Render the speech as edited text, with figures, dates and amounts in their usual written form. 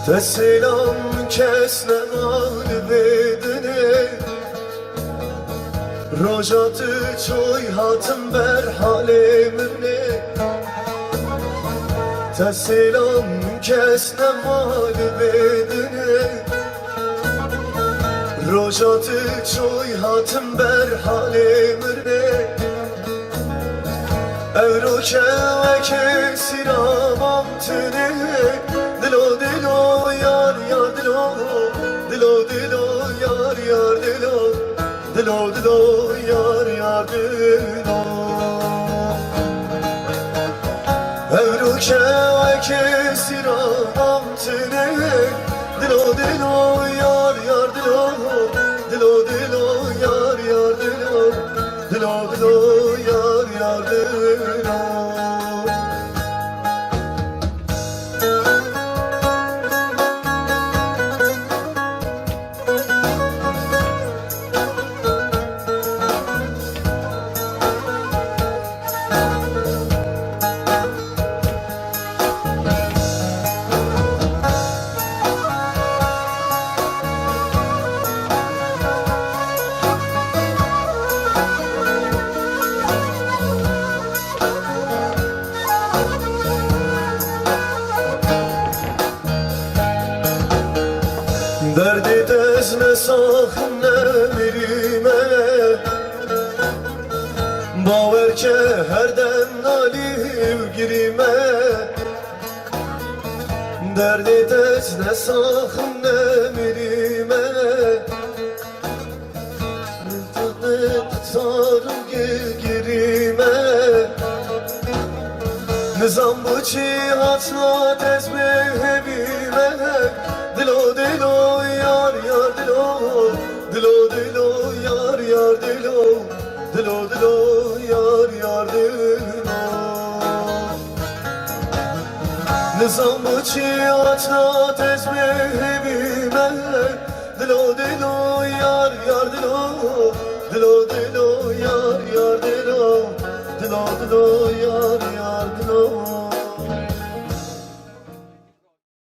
Selam kesne galibedine Rojatı çoy hatım ber halemine Selam kesne galibedine Rojatı çoy hatım ber halemine Evroke ve kesiramam tüne Dilo dilo yar yar dilo Dilo dilo yar yar dilo Dilo dilo yar yar dilo Evroke ve kesiramam tüne Dilo dilo yar yar dilo Dilo dilo yar yar dilo Dilo dilo yar yar dilo Derdi dezme sakın emirime Baver ke herden naliv girime Derdi dezme sakın emirime Tutarım girime Nizam bu cihatla tezme hebime Dilo dilo yar yar dilo Dilo dilo yar yar dilo Dilo dilo yar yar dilo Nizam-ı cihatla tezmehibime Dilo dilo yar yar dilo Dilo dilo yar yar dilo Dilo dilo yar yar dilo